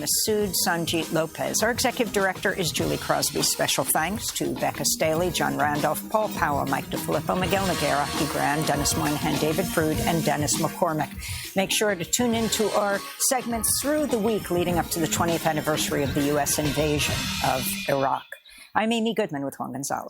Masood Sanjit Lopez. Our executive director is Julie Crosby. Special thanks to Becca Staley, John Randolph, Paul Power, Mike DeFilippo, Miguel Noguera, Hugh Grant, Dennis Moynihan, David Prude, and Dennis McCormick. Make sure to tune into our segments through the week leading up to the 20th anniversary of the U.S. invasion of Iraq. I'm Amy Goodman with Juan Gonzalez.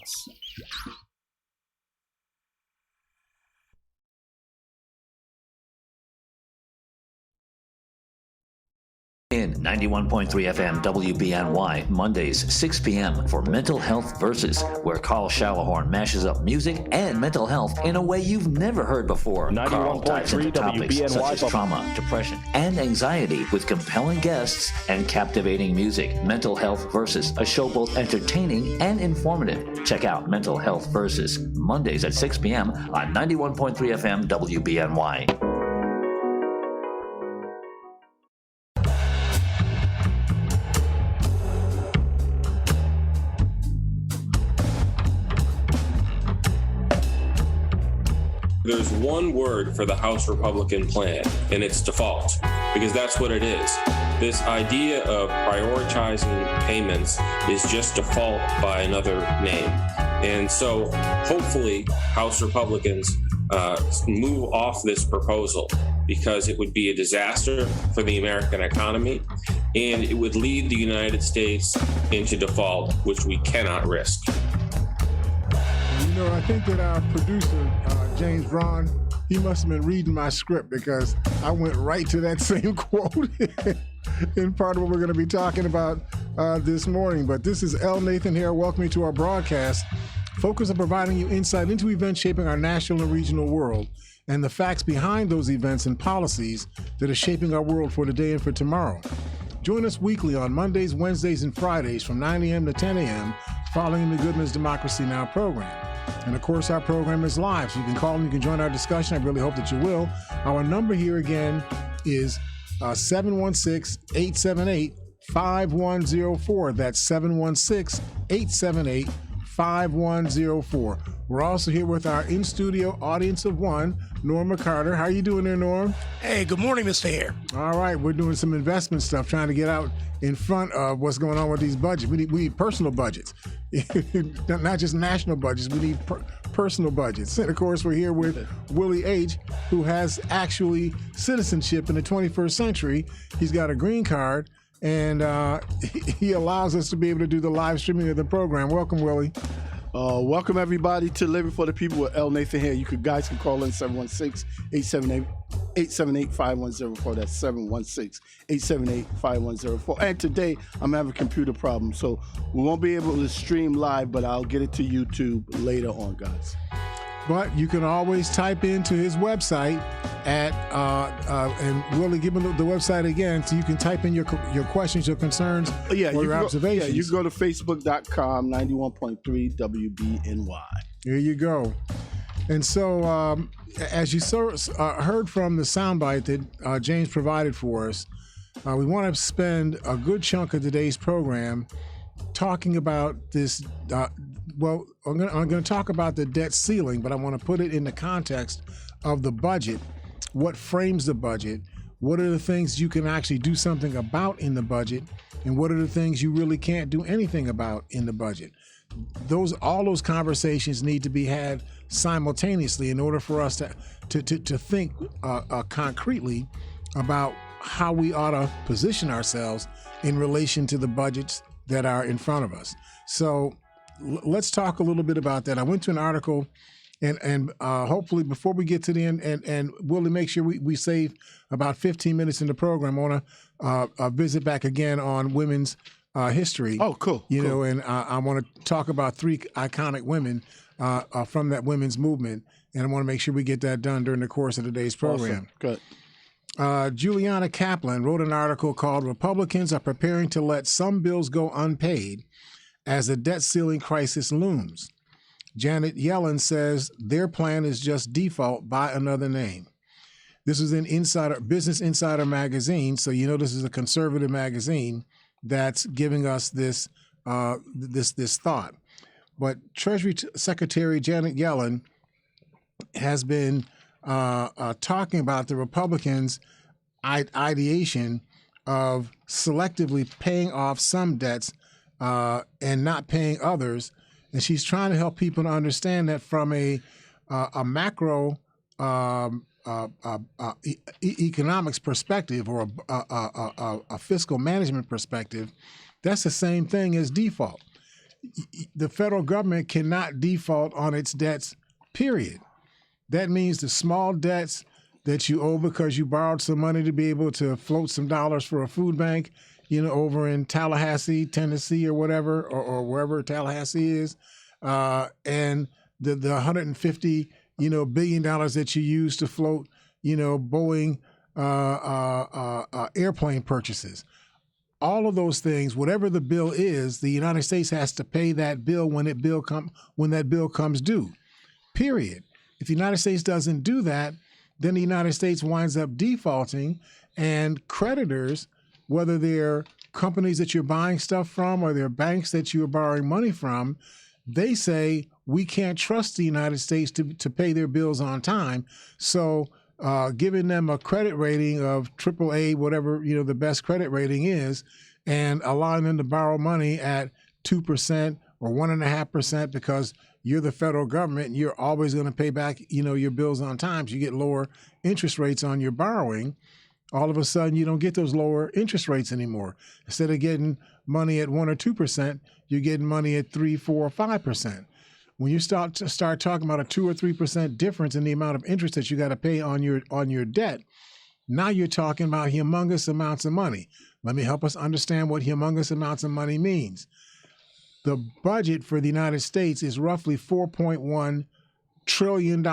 In 91.3 FM WBNY, Mondays, 6 p.m. for Mental Health Versus, where Carl Schauerhorn mashes up music and mental health in a way you've never heard before. Carl dives into topics such as trauma, depression, and anxiety with compelling guests and captivating music. Mental Health Versus, a show both entertaining and informative. Check out Mental Health Versus, Mondays at 6 p.m. on 91.3 FM WBNY. There's one word for the House Republican plan, and it's default, because that's what it is. This idea of prioritizing payments is just default by another name. And so hopefully House Republicans move off this proposal, because it would be a disaster for the American economy, and it would lead the United States into default, which we cannot risk. You know, I think that our producer, James Braun, he must have been reading my script, because I went right to that same quote in part of what we're going to be talking about this morning. But this is L. Nathan Hare. Welcome to our broadcast, focused on providing you insight into events shaping our national and regional world and the facts behind those events and policies that are shaping our world for today and for tomorrow. Join us weekly on Mondays, Wednesdays, and Fridays from 9 a.m. to 10 a.m. following the Goodman's Democracy Now! Program. And of course, our program is live, so you can call and you can join our discussion. I really hope that you will. Our number here again is 716-878-5104. That's 716-878-5104. We're also here with our in-studio audience of one, Norm McCarter. How are you doing there, Norm? Hey, good morning, Mr. Hare. All right, we're doing some investment stuff, trying to get out in front of what's going on with these budgets. We need personal budgets, not just national budgets. We need personal budgets. And of course, we're here with Willie H., who has actually citizenship in the 21st century. He's got a green card, and he allows us to be able to do the live streaming of the program. Welcome, Willie. Welcome, everybody, to Living for the People with L. Nathan here. You guys can call in 716-878-5104. That's 716-878-5104. And today, I'm having a computer problem, so we won't be able to stream live, but I'll get it to YouTube later on, guys. But you can always type into his website at, and Willie, give him the website again, so you can type in your questions, your concerns, or your observations. You can go to facebook.com, 91.3 WBNY. There you go. And so, as you heard from the soundbite that James provided for us, we want to spend a good chunk of today's program talking about this. Well, I'm going to talk about the debt ceiling, but I want to put it in the context of the budget. What frames the budget? What are the things you can actually do something about in the budget? And what are the things you really can't do anything about in the budget? All those conversations need to be had simultaneously in order for us to think concretely about how we ought to position ourselves in relation to the budgets that are in front of us. So let's talk a little bit about that. I went to an article, and hopefully before we get to the end, and Willie, make sure we save about 15 minutes in the program. I want to visit back again on women's history. Oh, cool. You know, and I want to talk about three iconic women from that women's movement, and I want to make sure we get that done during the course of today's program. Awesome. Good. Juliana Kaplan wrote an article called "Republicans Are Preparing to Let Some Bills Go Unpaid as the Debt Ceiling Crisis Looms." Janet Yellen says their plan is just default by another name. This is in Business Insider magazine, so you know this is a conservative magazine that's giving us this thought. But Treasury Secretary Janet Yellen has been talking about the Republicans' ideation of selectively paying off some debts and not paying others. And she's trying to help people to understand that from a macro economics perspective or a fiscal management perspective, that's the same thing as default. The federal government cannot default on its debts, period. That means the small debts that you owe because you borrowed some money to be able to float some dollars for a food bank, over in Tallahassee, Tennessee, or whatever, or wherever Tallahassee is, and the $150 billion that you use to float Boeing airplane purchases. All of those things, whatever the bill is, the United States has to pay that bill when that bill comes due. Period. If the United States doesn't do that, then the United States winds up defaulting, and creditors, whether they're companies that you're buying stuff from or they're banks that you're borrowing money from, they say, we can't trust the United States to pay their bills on time. So giving them a credit rating of AAA, whatever the best credit rating is, and allowing them to borrow money at 2% or 1.5% because you're the federal government and you're always going to pay back your bills on time. So you get lower interest rates on your borrowing. All of a sudden, you don't get those lower interest rates anymore. Instead of getting money at 1 or 2%, you're getting money at 3, 4, or 5%. When you start talking about a 2 or 3% difference in the amount of interest that you got to pay on your debt, now you're talking about humongous amounts of money. Let me help us understand what humongous amounts of money means. The budget for the United States is roughly $4.1 trillion.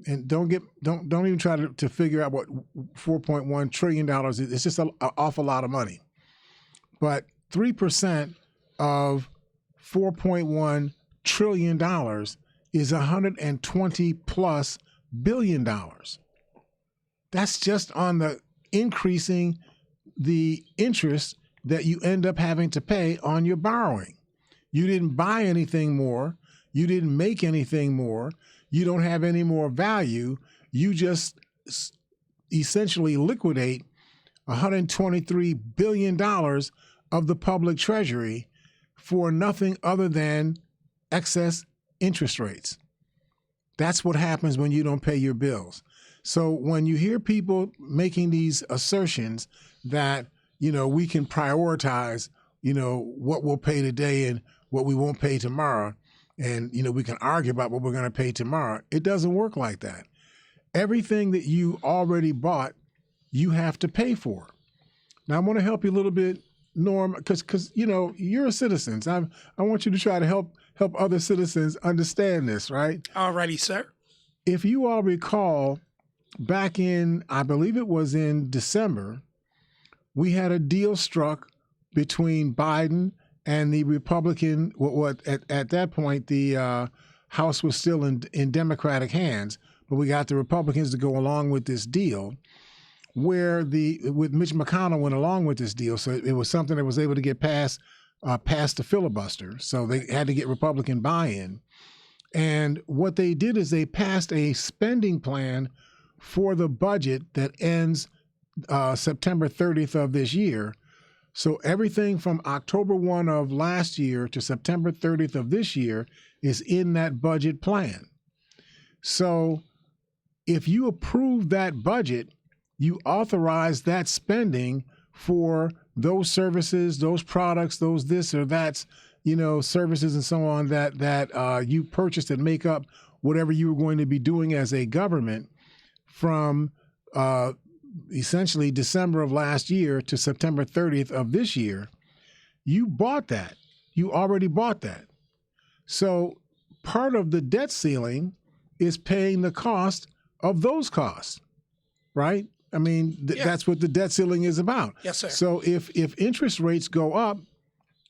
And don't even try to figure out what $4.1 trillion is. It's just an awful lot of money. But 3% of $4.1 trillion is $120 plus billion. That's just on the increasing the interest that you end up having to pay on your borrowing. You didn't buy anything more. You didn't make anything more. You don't have any more value. You just essentially liquidate $123 billion of the public treasury for nothing other than excess interest rates. That's what happens when you don't pay your bills. So when you hear people making these assertions that, we can prioritize, what we'll pay today and what we won't pay tomorrow, and, we can argue about what we're going to pay tomorrow, it doesn't work like that. Everything that you already bought, you have to pay for. Now, I want to help you a little bit, Norm, because you're a citizen. I want you to try to help other citizens understand this, right? All righty, sir. If you all recall, back in, I believe it was in December, we had a deal struck between Biden and the Republican, at that point, the House was still in Democratic hands, but we got the Republicans to go along with this deal with Mitch McConnell went along with this deal. So it was something that was able to get past the filibuster. So they had to get Republican buy-in. And what they did is they passed a spending plan for the budget that ends September 30th of this year. So everything from October 1 of last year to September 30th of this year is in that budget plan. So if you approve that budget, you authorize that spending for those services, those products, those this or that's, services and so on that you purchased that make up whatever you were going to be doing as a government from essentially December of last year to September 30th of this year. You bought that. You already bought that. So part of the debt ceiling is paying the cost of those costs, right? I mean, that's what the debt ceiling is about. Yes, sir. So if interest rates go up,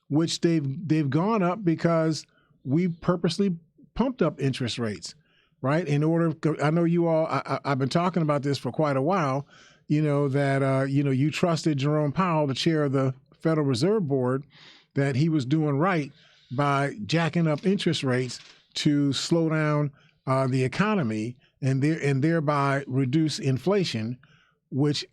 which they've gone up because we purposely pumped up interest rates, right? In order, I know you all, I've been talking about this for quite a while, that, you trusted Jerome Powell, the chair of the Federal Reserve Board, that he was doing right by jacking up interest rates to slow down the economy and thereby reduce inflation, which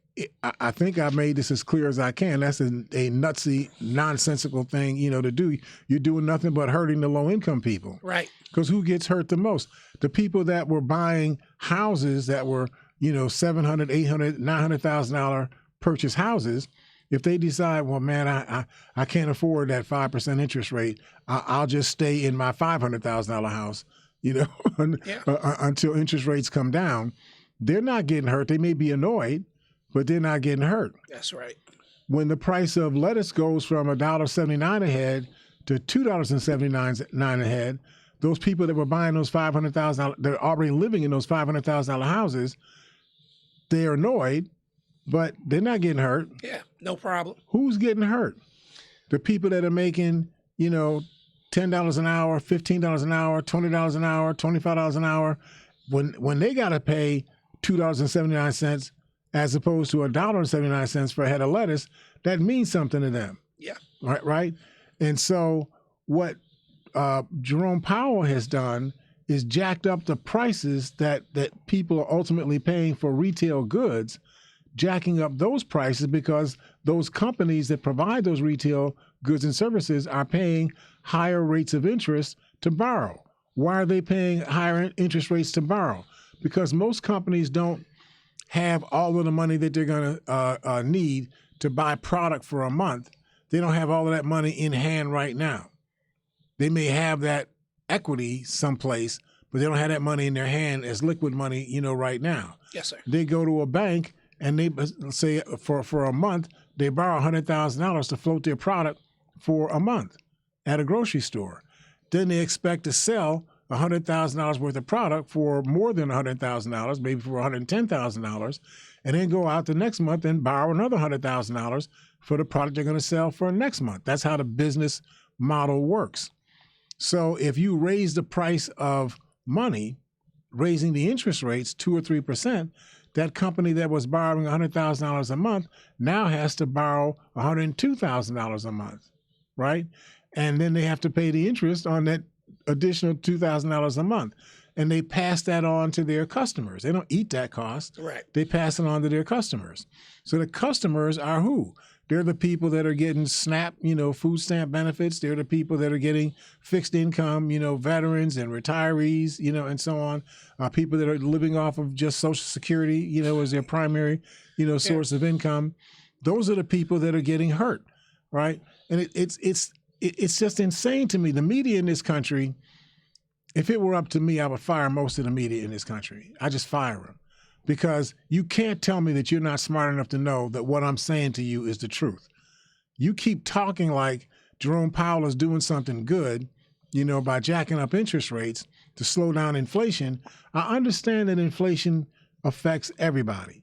I think I made this as clear as I can. That's a nutsy, nonsensical thing, to do. You're doing nothing but hurting the low-income people. Right. Because who gets hurt the most? The people that were buying houses that were, $700,000, $800,000, $900,000 purchase houses. If they decide, well, man, I can't afford that 5% interest rate, I'll just stay in my $500,000 house, until interest rates come down. They're not getting hurt. They may be annoyed, but they're not getting hurt. That's right. When the price of lettuce goes from $1.79 a head to $2.79 a head, those people that were buying those $500,000, they're already living in those $500,000 houses, they're annoyed, but they're not getting hurt. Yeah, no problem. Who's getting hurt? The people that are making, $10 an hour, $15 an hour, $20 an hour, $25 an hour, when they got to pay $2.79 as opposed to $1.79 for a head of lettuce, that means something to them. Yeah. Right? And so what Jerome Powell has done is jacked up the prices that people are ultimately paying for retail goods, jacking up those prices because those companies that provide those retail goods and services are paying higher rates of interest to borrow. Why are they paying higher interest rates to borrow? Because most companies don't have all of the money that they're going to need to buy product for a month. They don't have all of that money in hand right now. They may have that equity someplace, but they don't have that money in their hand as liquid money, right now. Yes, sir. They go to a bank and they say for a month, they borrow $100,000 to float their product for a month at a grocery store. Then they expect to sell $100,000 worth of product for more than $100,000, maybe for $110,000, and then go out the next month and borrow another $100,000 for the product they're going to sell for next month. That's how the business model works. So if you raise the price of money, raising the interest rates 2 or 3%, that company that was borrowing $100,000 a month now has to borrow $102,000 a month, right? And then they have to pay the interest on that additional $2,000 a month. And they pass that on to their customers. They don't eat that cost. Right. They pass it on to their customers. So the customers are who? They're the people that are getting SNAP, food stamp benefits. They're the people that are getting fixed income, veterans and retirees, and so on. People that are living off of just Social Security, as their primary, source of income. Those are the people that are getting hurt, right? And it's just insane to me. The media in this country, if it were up to me, I would fire most of the media in this country. I just fire them. Because you can't tell me that you're not smart enough to know that what I'm saying to you is the truth. You keep talking like Jerome Powell is doing something good, by jacking up interest rates to slow down inflation. I understand that inflation affects everybody.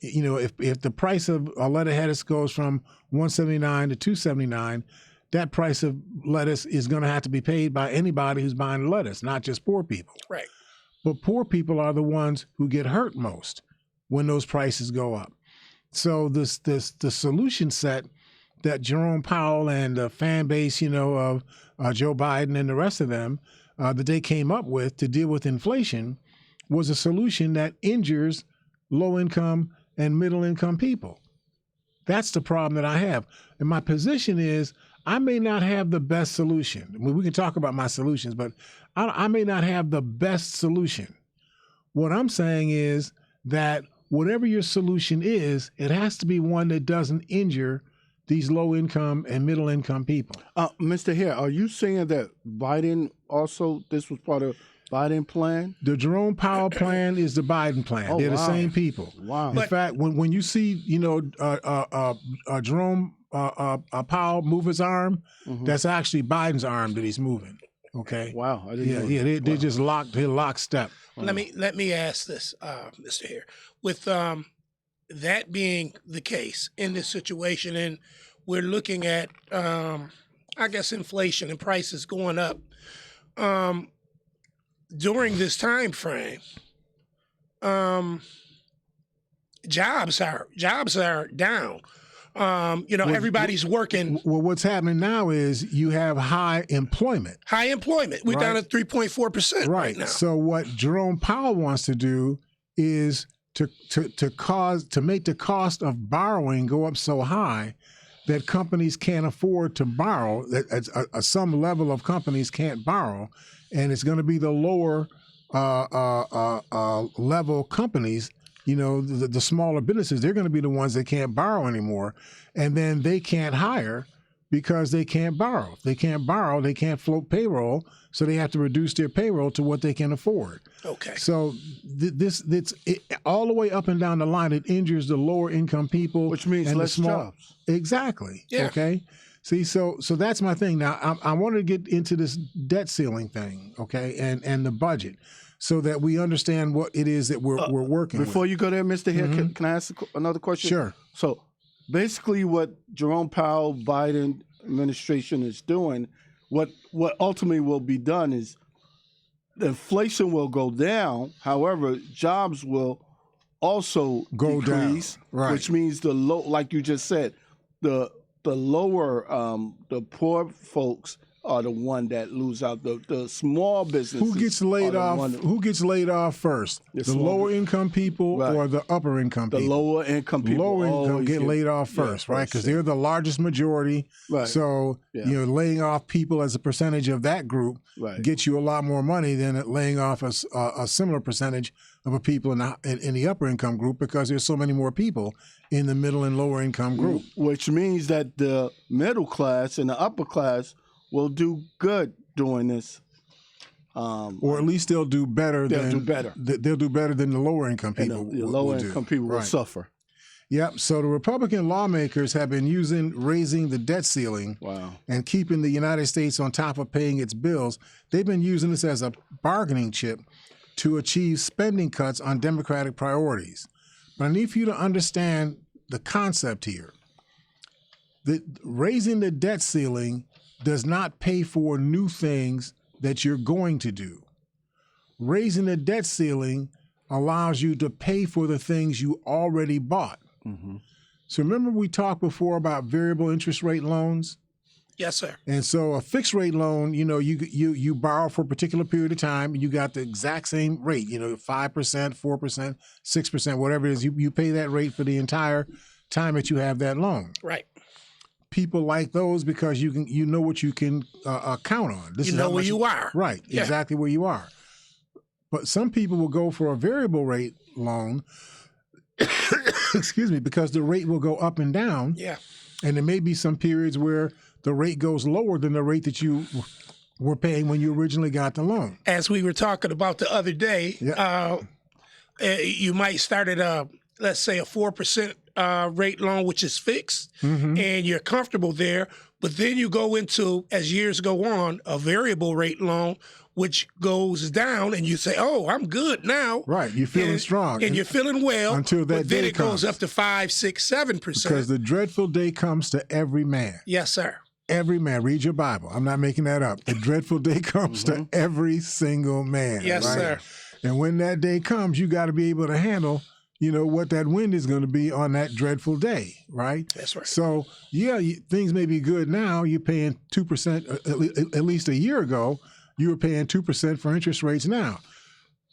If the price of a lettuce goes from $1.79 to $2.79, that price of lettuce is going to have to be paid by anybody who's buying lettuce, not just poor people. Right. But poor people are the ones who get hurt most when those prices go up. So the solution set that Jerome Powell and the fan base, of Joe Biden and the rest of them, that they came up with to deal with inflation was a solution that injures low-income and middle-income people. That's the problem that I have. And my position is I may not have the best solution. I mean, we can talk about my solutions, but I may not have the best solution. What I'm saying is that whatever your solution is, it has to be one that doesn't injure these low-income and middle-income people. Mr. Hare, are you saying that Biden also, this was part of Biden plan? The Jerome Powell plan is the Biden plan. Oh, they're wow. the same people. Wow. In fact, when you see, Jerome Powell move his arm, that's actually Biden's arm that he's moving. Okay. Wow. I didn't know that. They just lockstep. Let me ask this, Mr. Hare. With that being the case in this situation, and we're looking at, I guess, inflation and prices going up during this time frame, jobs are down. Everybody's working. Well, what's happening now is you have high employment. We're down at 3.4% right now. So what Jerome Powell wants to do is to make the cost of borrowing go up so high that companies can't afford to borrow, that some level of companies can't borrow, and it's going to be the lower level companies, the smaller businesses, they're going to be the ones that can't borrow anymore, and then they can't hire because they can't borrow. If they can't borrow, they can't float payroll, so they have to reduce their payroll to what they can afford. Okay. So this all the way up and down the line, it injures the lower income people, which means and less jobs. Exactly. Yeah. Okay. See, so that's my thing. Now, I want to get into this debt ceiling thing, okay, and the budget, so that we understand what it is that we're working with. Before you go there, Mr. Hare, can I ask another question? Sure. So basically what Jerome Powell, Biden administration is doing, what ultimately will be done is the inflation will go down. However, jobs will also go decrease, down. Right. Which means the low, like you just said, the lower, the poor folks are the one that lose out. The small businesses. Who gets laid off? Who gets laid off first? The lower income people or the upper income people? The lower income people. Lower income get laid off first, right? Because they're the largest majority. Right. So laying off people as a percentage of that group gets you a lot more money than laying off a similar percentage of a people in the upper income group, because there's so many more people in the middle and lower income group. Which means that the middle class and the upper class will do good doing this, or at least they'll do better. They'll do better than the lower income people. The lower income people will suffer. Yep. So the Republican lawmakers have been raising the debt ceiling and keeping the United States on top of paying its bills. They've been using this as a bargaining chip to achieve spending cuts on Democratic priorities. But I need for you to understand the concept here. That raising the debt ceiling does not pay for new things that you're going to do. Raising the debt ceiling allows you to pay for the things you already bought. Mm-hmm. So remember we talked before about variable interest rate loans? Yes, sir. And so a fixed rate loan, you borrow for a particular period of time, and you got the exact same rate, 5%, 4%, 6%, whatever it is. You pay that rate for the entire time that you have that loan. Right. People like those because you know what you can count on. You know where you are. Right, exactly where you are. But some people will go for a variable rate loan, excuse me, because the rate will go up and down. Yeah. And there may be some periods where the rate goes lower than the rate that you were paying when you originally got the loan. As we were talking about the other day, you might start at let's say a 4% rate loan, which is fixed, and you're comfortable there. But then you go into, as years go on, a variable rate loan, which goes down, and you say, "Oh, I'm good now." Right, you're feeling strong, and you're feeling well until that but then day it comes. goes up to 5, 6, 7%. Because the dreadful day comes to every man. Yes, sir. Every man. Read your Bible. I'm not making that up. The dreadful day comes to every single man. Yes, sir. And when that day comes, you got to be able to handle, what that wind is going to be on that dreadful day, right? That's right. So, things may be good now. You're paying 2%, at least a year ago, you were paying 2% for interest rates now.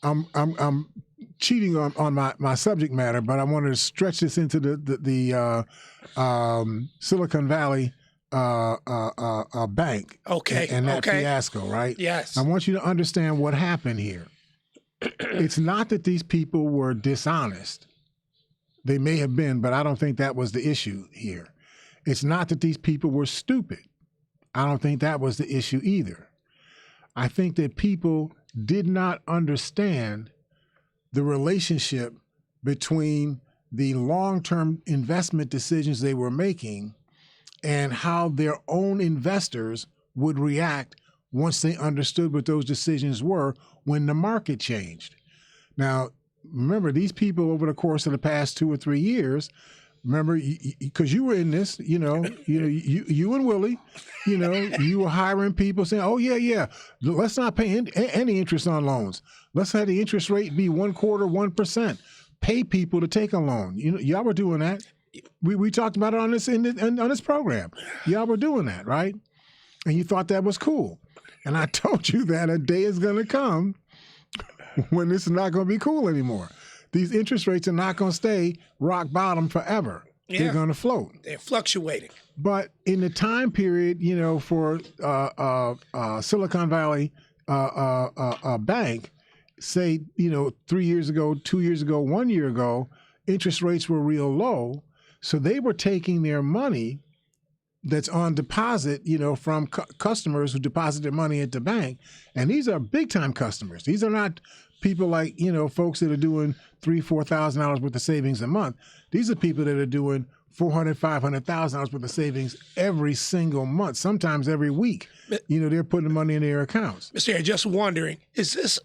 I'm cheating on my subject matter, but I wanted to stretch this into the Silicon Valley bank. Okay. And that fiasco, right? Yes. I want you to understand what happened here. It's not that these people were dishonest. They may have been, but I don't think that was the issue here. It's not that these people were stupid. I don't think that was the issue either. I think that people did not understand the relationship between the long-term investment decisions they were making and how their own investors would react once they understood what those decisions were when the market changed. Now, remember, these people over the course of the past 2 or 3 years, remember, because you were in this, you and Willie, you were hiring people saying, "Oh yeah, let's not pay any interest on loans. Let's have the interest rate be 1/4, 1%. Pay people to take a loan." Y'all were doing that. We talked about it on this program. Y'all were doing that, right? And you thought that was cool. And I told you that a day is going to come when this is not going to be cool anymore. these interest rates are not going to stay rock bottom forever. Yeah. They're going to float. They're fluctuating. But in the time period, for Silicon Valley Bank, say, 3 years ago, 2 years ago, 1 year ago, interest rates were real low. So they were taking their money that's on deposit, from customers who deposit their money at the bank. And these are big time customers. These are not people like, folks that are doing $3,000, $4,000 worth of savings a month. These are people that are doing $400,000, $500,000 worth of savings every single month, sometimes every week. They're putting money in their accounts. Mr. Hare, just wondering, is this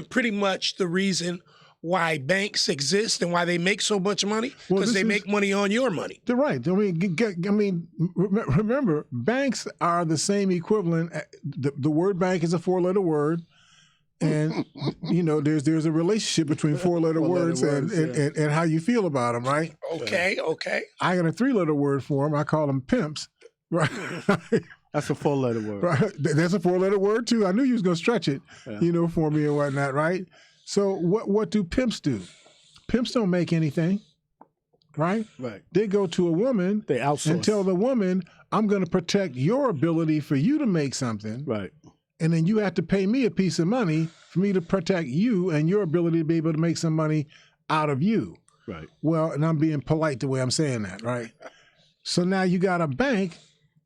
pretty much the reason why banks exist and why they make so much money? Because they make money on your money. They're right. Remember, banks are the same equivalent. The word bank is a 4-letter word. And, there's a relationship between 4-letter words and how you feel about them, right? Okay. I got a 3-letter word for them. I call them pimps, right? That's a 4-letter word. Right. That's a 4-letter word, too. I knew you was going to stretch it, for me and whatnot, right? So what do pimps do? Pimps don't make anything, right? Right. They go to a woman They outsource. and tell the woman, I'm going to protect your ability for you to make something. Right. And then you have to pay me a piece of money for me to protect you and your ability to be able to make some money out of you. Right. Well, and I'm being polite the way I'm saying that, right? So now you got a bank.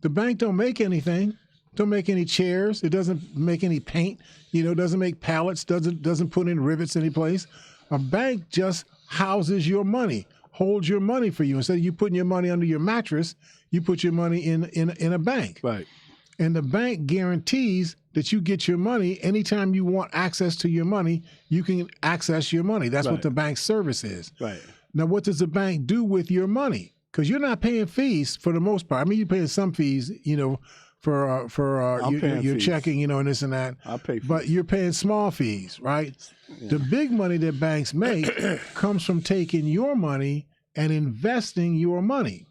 The bank don't make anything. Don't make any chairs. It doesn't make any paint. Doesn't make pallets. Doesn't put in rivets any place. A bank just houses your money, holds your money for you. Instead of you putting your money under your mattress, you put your money in a bank. Right. And the bank guarantees that you get your money anytime you want access to your money. You can access your money. That's what the bank service is. Right. Now, what does the bank do with your money? Because you're not paying fees for the most part. I mean, you're paying some fees, for your fees. checking, and this and that. I'll pay fees. But you're paying small fees, right? Yeah. The big money that banks make comes from taking your money and investing your money.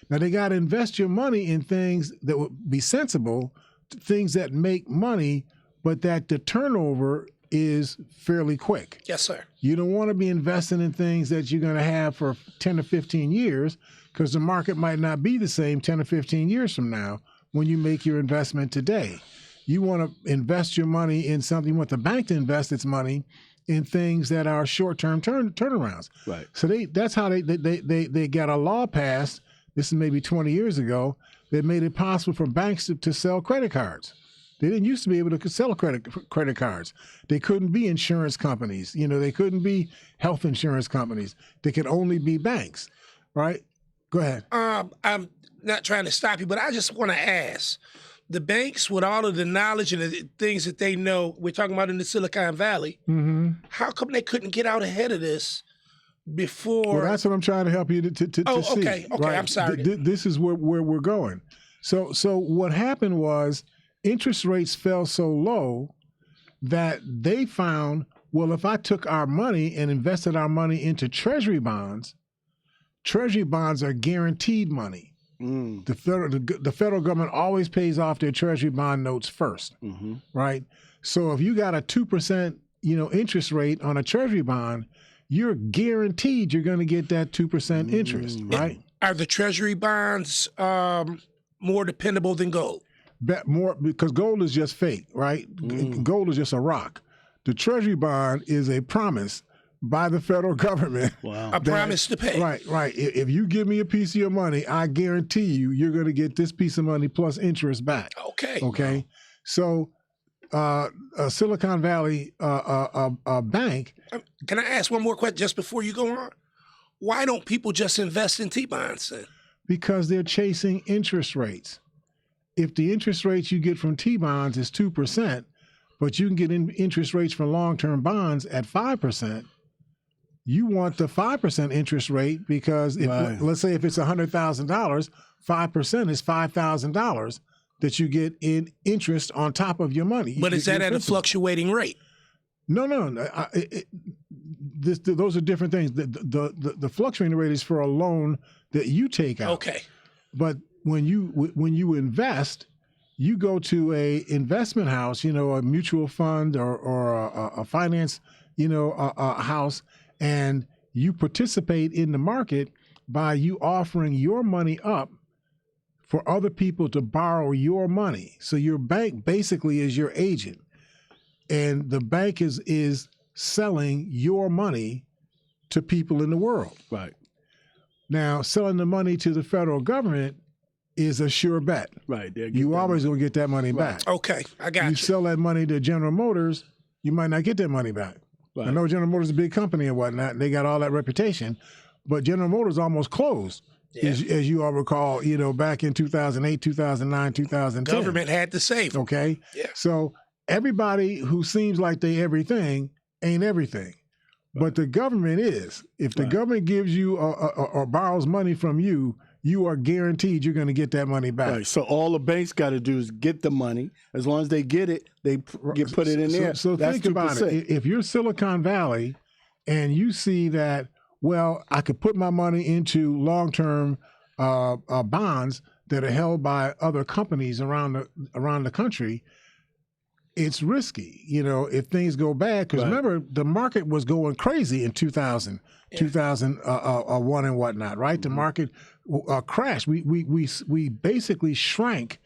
Now, they got to invest your money in things that would be sensible, things that make money, but that the turnover is fairly quick. Yes, sir. You don't want to be investing in things that you're going to have for 10 or 15 years because the market might not be the same 10 or 15 years from now when you make your investment today. You want to invest your money in something. You want the bank to invest its money in things that are short-term turnarounds. Right. So that's how they got a law passed. This is maybe 20 years ago. That made it possible for banks to sell credit cards. They didn't used to be able to sell credit cards. They couldn't be insurance companies. They couldn't be health insurance companies. They could only be banks, right? Go ahead. I'm not trying to stop you, but I just want to ask, the banks with all of the knowledge and the things that they know, we're talking about in the Silicon Valley, how come they couldn't get out ahead of this before? Well, that's what I'm trying to help you to see. Okay, right? I'm sorry. This is where we're going. So what happened was interest rates fell so low that they found, well, if I took our money and invested our money into treasury bonds are guaranteed money. The federal government always pays off their treasury bond notes first, right? So if you got a 2%, interest rate on a treasury bond, you're guaranteed you're going to get that 2% interest, right? Are the treasury bonds more dependable than gold? More, because gold is just fake, right? Gold is just a rock. The treasury bond is a promise by the federal government. Wow. A promise to pay. Right. If you give me a piece of your money, I guarantee you're going to get this piece of money plus interest back. Okay. Wow. So Silicon Valley Bank. Can I ask one more question just before you go on? Why don't people just invest in T-bonds then? Because they're chasing interest rates. If the interest rates you get from T-bonds is 2%, but you can get interest rates for long-term bonds at 5%, you want the 5% interest rate because let's say if it's $100,000, 5% is $5,000 that you get in interest on top of your money. But is that at a fluctuating rate? No. Those are different things. The fluctuating rate is for a loan that you take out. Okay. But when you invest, you go to a investment house, a mutual fund or a finance, a house, and you participate in the market by you offering your money up for other people to borrow your money. So your bank basically is your agent, and the bank is selling your money to people in the world. Right. Now, selling the money to the federal government is a sure bet. Right. You always going to get that money back. Okay, I got you. You sell that money to General Motors, you might not get that money back. Right. I know General Motors is a big company and whatnot, and they got all that reputation, but General Motors almost closed, as you all recall, back in 2008, 2009, 2010. Government had to save them. Okay? Yeah. So everybody who seems like they everything ain't everything. But the government is. If the government gives you or borrows money from you, you are guaranteed you're going to get that money back. Right. So all the banks got to do is get the money. As long as they get it, they put it in there. So that's think about 2%. it. If you're Silicon Valley and you see that, well, I could put my money into long-term bonds that are held by other companies around the country, it's risky, if things go bad. Because remember, the market was going crazy in 2000, 2001 and whatnot, right? The market crashed. We basically shrank.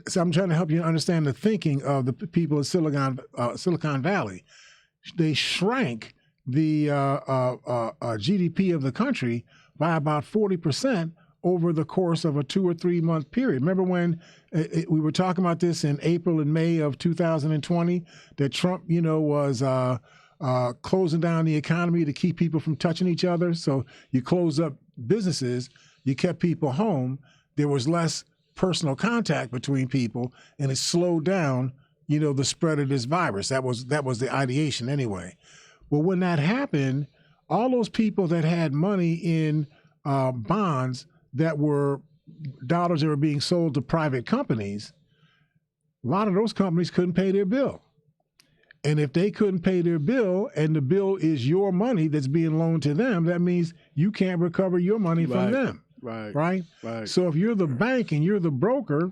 So I'm trying to help you understand the thinking of the people in Silicon Valley. They shrank the GDP of the country by about 40% over the course of a 2 or 3 month period. Remember when we were talking about this in April and May of 2020, that Trump, was closing down the economy to keep people from touching each other. So you closed up businesses, you kept people home. There was less personal contact between people, and it slowed down, the spread of this virus. That was the ideation anyway. Well, when that happened, all those people that had money in bonds that were dollars that were being sold to private companies, a lot of those companies couldn't pay their bill. And if they couldn't pay their bill, and the bill is your money that's being loaned to them, that means you can't recover your money from them. Right. So if you're the bank and you're the broker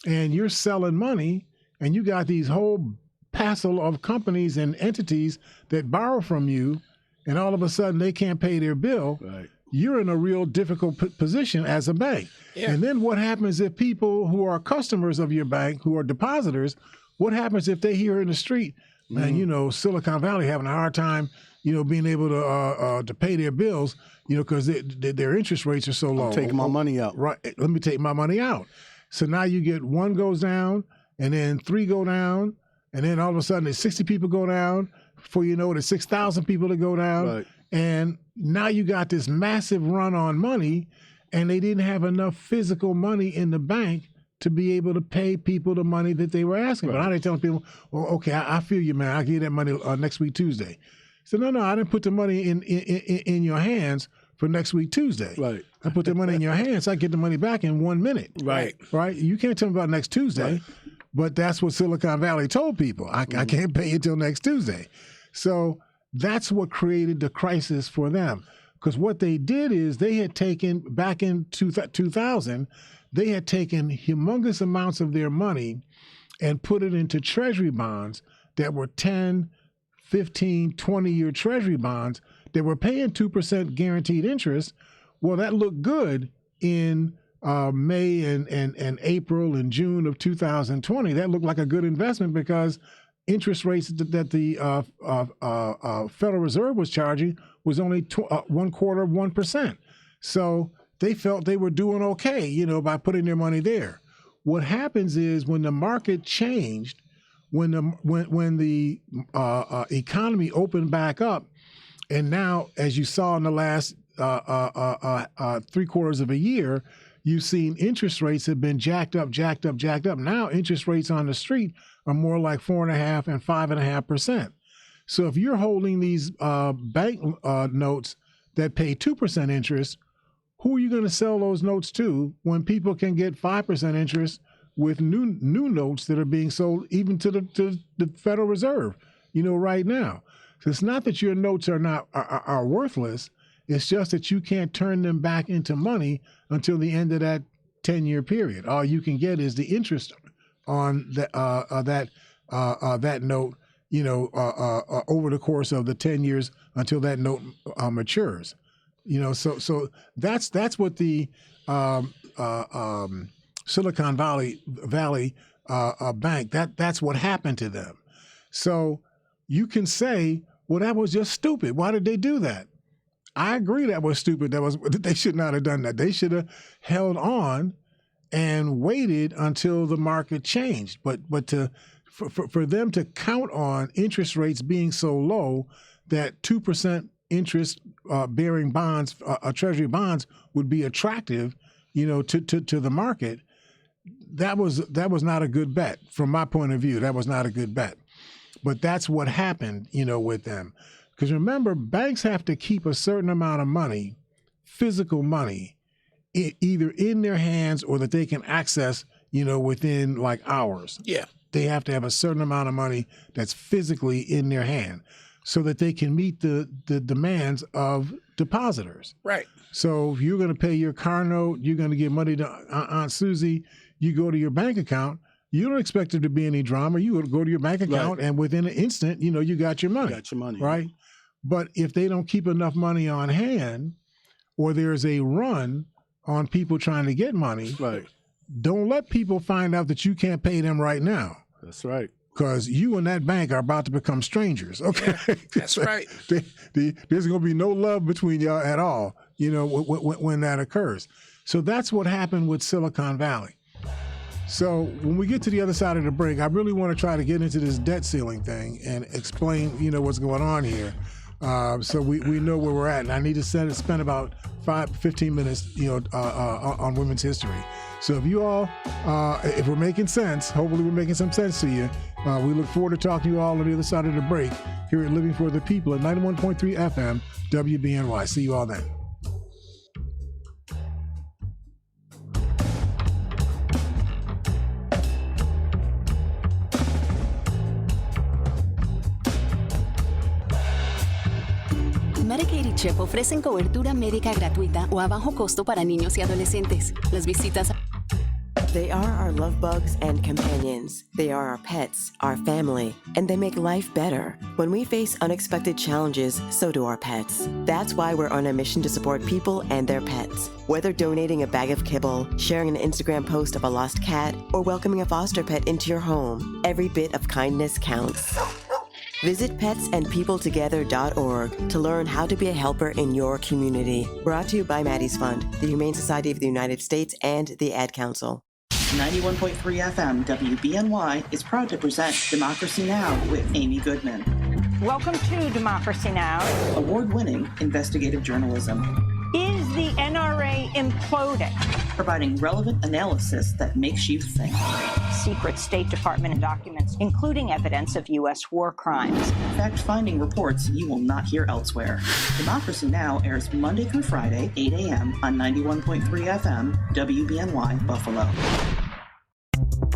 and you're selling money and you got these whole passel of companies and entities that borrow from you, and all of a sudden they can't pay their bill, you're in a real difficult position as a bank. Yeah. And then what happens if people who are customers of your bank, who are depositors, what happens if they hear in the street, man, Silicon Valley having a hard time, being able to pay their bills, because their interest rates are so low. I'm taking my money out. Right. Let me take my money out. So now you get 1 goes down, and then 3 go down, and then all of a sudden there's 60 people go down. Before you know it, there's 6,000 people that go down. Right. And now you got this massive run on money, and they didn't have enough physical money in the bank to be able to pay people the money that they were asking. But now they're telling people, well, okay, I feel you, man. I'll give you that money next week, Tuesday. So no, I didn't put the money in your hands for next week, Tuesday. Right. I put the money in your hands. I get the money back in 1 minute. Right. You can't tell me about next Tuesday, but that's what Silicon Valley told people. I can't pay you until next Tuesday. So that's what created the crisis for them. Because what they did is they had taken, back in 2000, they had taken humongous amounts of their money and put it into treasury bonds that were 10, 15, 20-year treasury bonds that were paying 2% guaranteed interest. Well, that looked good in May and April and June of 2020. That looked like a good investment because interest rates that the Federal Reserve was charging was only 1/4 of 1%. So they felt they were doing okay, by putting their money there. What happens is when the market changed, when the economy opened back up, and now, as you saw in the last 3/4 of a year, you've seen interest rates have been jacked up. Now interest rates on the street are more like 4.5% and 5.5%. So if you're holding these bank notes that pay 2% interest, who are you going to sell those notes to when people can get 5% interest with new notes that are being sold even to the Federal Reserve, right now? So it's not that your notes are worthless. It's just that you can't turn them back into money until the end of that 10-year period. All you can get is the interest on that note, over the course of the 10 years until that note matures. So that's what the Silicon Valley Bank, that's what happened to them. So you can say, well, that was just stupid. Why did they do that? I agree that was stupid. They should not have done that. They should have held on and waited until the market changed. But for them to count on interest rates being so low that 2% interest bearing bonds, Treasury bonds, would be attractive, to the market, that was not a good bet from my point of view. That was not a good bet. But that's what happened, with them. Because remember, banks have to keep a certain amount of money, physical money, either in their hands or that they can access, within like hours. Yeah. They have to have a certain amount of money that's physically in their hand so that they can meet the demands of depositors. Right. So if you're going to pay your car note, you're going to give money to Aunt Susie, you go to your bank account, you don't expect there to be any drama. You go to your bank account and within an instant, you got your money. You got your money. Right? But if they don't keep enough money on hand or there's a run on people trying to get money, Right. don't let people find out that you can't pay them right now. That's right. Because you and that bank are about to become strangers. Okay, Yeah, that's right. There's going to be no love between y'all at all, when that occurs. So that's what happened with Silicon Valley. So when we get to the other side of the break, I really want to try to get into this debt ceiling thing and explain, what's going on here. So we know where we're at. And I need to spend about 15 minutes, on women's history. So if you all, if we're making sense, hopefully we're making some sense to you. We look forward to talking to you all on the other side of the break here at Living for the People at 91.3 FM, WBNY. See you all then. Medicaid y CHIP ofrecen cobertura médica gratuita o a bajo costo para niños y adolescentes. Las visitas They are our love bugs and companions. They are our pets, our family, and they make life better. When we face unexpected challenges, so do our pets. That's why we're on a mission to support people and their pets. Whether donating a bag of kibble, sharing an Instagram post of a lost cat, or welcoming a foster pet into your home, every bit of kindness counts. Visit petsandpeopletogether.org to learn how to be a helper in your community. Brought to you by Maddie's Fund, the Humane Society of the United States, and the Ad Council. 91.3 FM WBNY is proud to present Democracy Now! With Amy Goodman. Welcome to Democracy Now! Award-winning investigative journalism. Is the NRA imploding? Providing relevant analysis that makes you think. Secret State Department documents, including evidence of U.S. war crimes. Fact-finding reports you will not hear elsewhere. Democracy Now! Airs Monday through Friday, 8 a.m. on 91.3 FM, WBNY, Buffalo.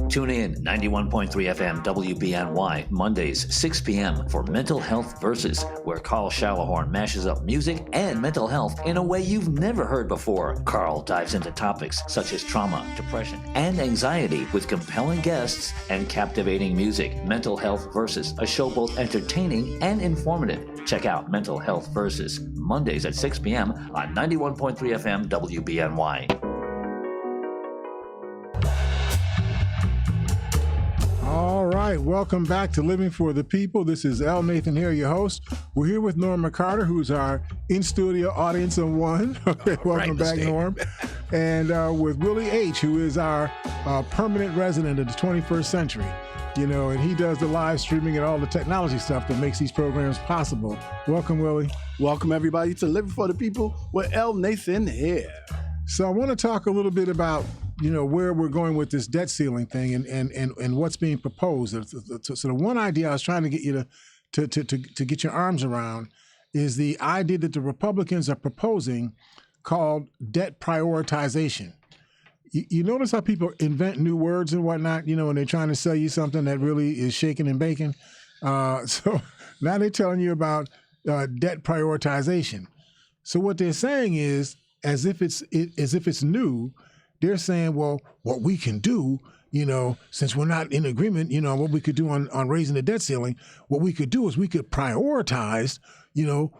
Tune in 91.3 FM WBNY Mondays 6 p.m. for Mental Health Versus, where Carl Schallahorn mashes up music and mental health in a way you've never heard before. Carl dives into topics such as trauma, depression, and anxiety with compelling guests and captivating music. Mental Health Versus, a show both entertaining and informative. Check out Mental Health Versus Mondays at 6 p.m. on 91.3 FM WBNY. All right, welcome back to Living for the People. This is L. Nathan Hare, your host. We're here with Norm Carter, who's our in-studio audience of one. Okay, welcome back, Norm. And with Willie H., who is our permanent resident of the 21st century. And he does the live streaming and all the technology stuff that makes these programs possible. Welcome, Willie. Welcome, everybody, to Living for the People with L. Nathan Hare. So I want to talk a little bit about where we're going with this debt ceiling thing and what's being proposed. So the one idea I was trying to get you to get your arms around is the idea that the Republicans are proposing called debt prioritization. You notice how people invent new words and whatnot, when they're trying to sell you something that really is shaking and baking. So now they're telling you about debt prioritization. So what they're saying is, as if it's new, they're saying, well, what we can do, since we're not in agreement, what we could do on raising the debt ceiling, what we could do is we could prioritize,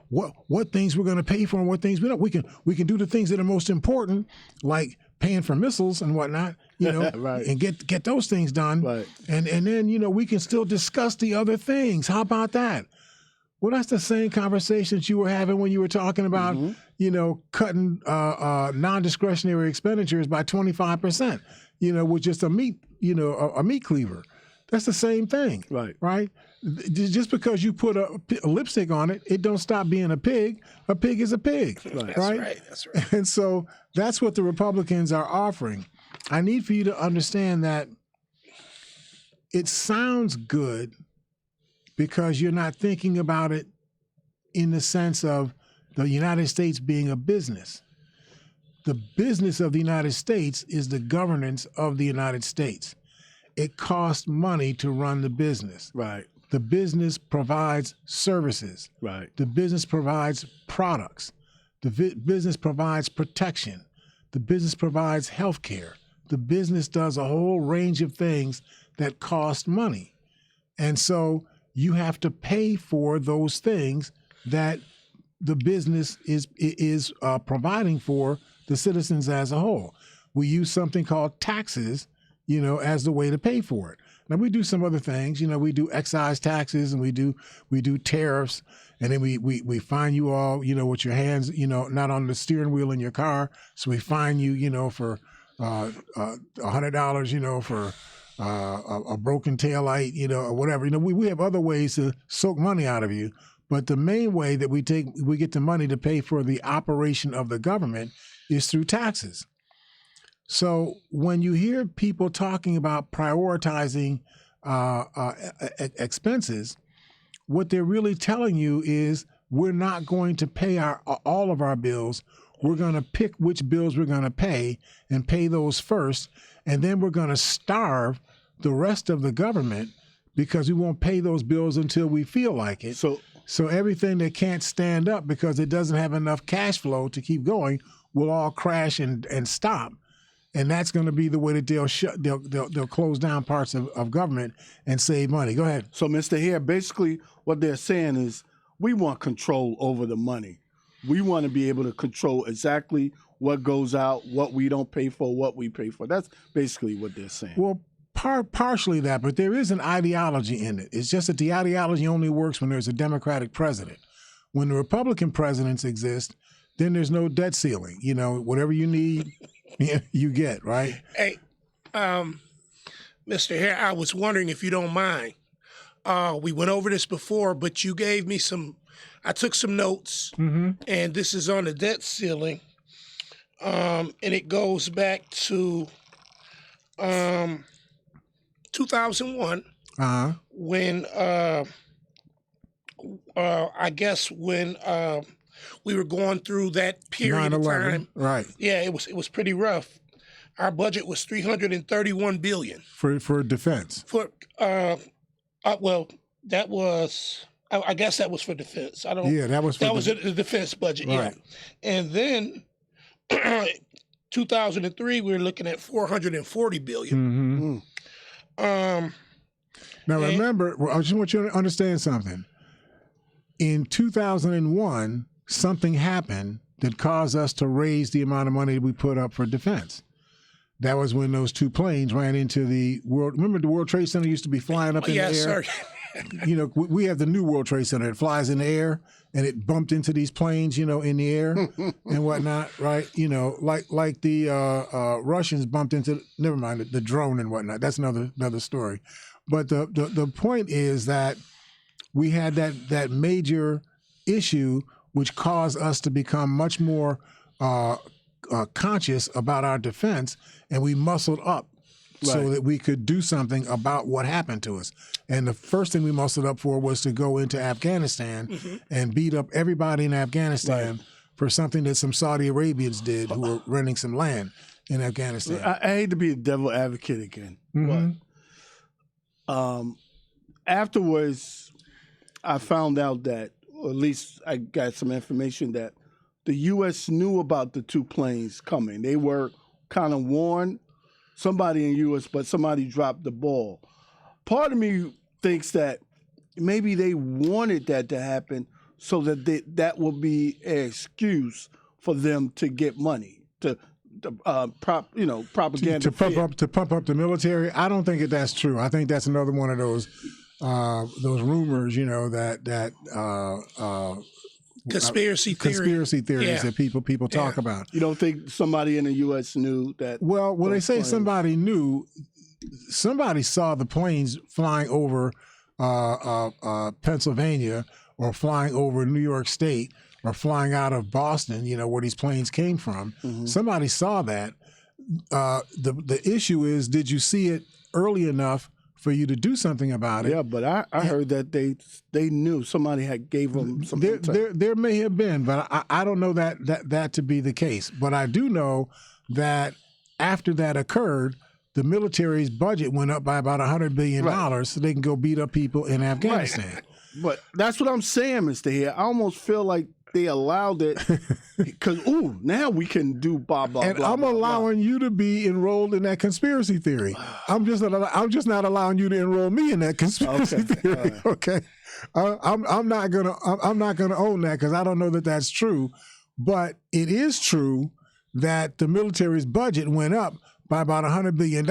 what things we're going to pay for and what things we don't. We can do the things that are most important, like paying for missiles and whatnot, right. and get those things done. Right. And then, we can still discuss the other things. How about that? Well, that's the same conversations you were having when you were talking about, cutting non-discretionary expenditures by 25%, with just a meat cleaver. That's the same thing. Right? Just because you put a lipstick on it, it don't stop being a pig. A pig is a pig. Right. That's right. And so that's what the Republicans are offering. I need for you to understand that it sounds good because you're not thinking about it in the sense of the United States being a business. The business of the United States is the governance of the United States. It costs money to run the business. Right. The business provides services. Right. The business provides products. The business provides protection. The business provides health care. The business does a whole range of things that cost money. And so you have to pay for those things that the business is providing for the citizens as a whole. We use something called taxes, as the way to pay for it. Now we do some other things, we do excise taxes and we do tariffs, and then we fine you all, with your hands, not on the steering wheel in your car. So we fine you, for $100, for a broken taillight, or whatever. We have other ways to soak money out of you, but the main way that we get the money to pay for the operation of the government is through taxes. So when you hear people talking about prioritizing expenses, what they're really telling you is we're not going to pay all of our bills. We're going to pick which bills we're going to pay and pay those first, and then we're going to starve the rest of the government because we won't pay those bills until we feel like it. So everything that can't stand up because it doesn't have enough cash flow to keep going will all crash and stop. And that's going to be the way that they'll close down parts of government and save money. Go ahead. So, Mr. Hare, basically what they're saying is we want control over the money. We want to be able to control exactly what goes out, what we don't pay for, what we pay for. That's basically what they're saying. Well, partially that, but there is an ideology in it. It's just that the ideology only works when there's a Democratic president. When the Republican presidents exist, then there's no debt ceiling. Whatever you need, you get, right? Hey, Mr. Hare, I was wondering if you don't mind. We went over this before, but you gave me I took some notes, and this is on the debt ceiling, and it goes back to 2001, when I guess when we were going through that period of time. Right. Yeah, it was pretty rough. Our budget was $331 billion for defense. Well, that was. I guess that was for defense. That was the defense budget. Right. Yeah, and then 2003 we were looking at $440 billion. Now remember, I just want you to understand something. In 2001, something happened that caused us to raise the amount of money that we put up for defense. That was when those two planes ran into the world. Remember, the World Trade Center used to be flying up in the air. Yes, sir. We have the new World Trade Center. It flies in the air, and it bumped into these planes, in the air and whatnot, right? Like the Russians bumped into. Never mind the drone and whatnot. That's another story. But the point is that we had that major issue, which caused us to become much more conscious about our defense, and we muscled up. Right. So that we could do something about what happened to us. And the first thing we muscled up for was to go into Afghanistan and beat up everybody in Afghanistan for something that some Saudi Arabians did who were renting some land in Afghanistan. I hate to be a devil advocate again, but afterwards I found out that, or at least I got some information that the U.S. knew about the two planes coming. They were kind of warned. somebody in U.S., but somebody dropped the ball. Part of me thinks that maybe they wanted that to happen so that that will be an excuse for them to get money to propaganda to pump up the military. I don't think that's true. I think that's another one of those rumors, that conspiracy theories that people talk about. You don't think somebody in the U.S. knew that? Well, when they say somebody knew, somebody saw the planes flying over Pennsylvania or flying over New York State or flying out of Boston, where these planes came from. Mm-hmm. Somebody saw that. The issue is, did you see it early enough for you to do something about it? Yeah, but I heard that they knew somebody had gave them some. There may have been, but I don't know that to be the case. But I do know that after that occurred, the military's budget went up by about $100 billion so they can go beat up people in Afghanistan. Right. But that's what I'm saying, Mr. Hare. I almost feel like they allowed it because, now we can do blah, blah, and blah. I'm allowing you to be enrolled in that conspiracy theory. I'm just not allowing you to enroll me in that conspiracy theory. Right. Okay. I'm not gonna own that because I don't know that that's true. But it is true that the military's budget went up by about $100 billion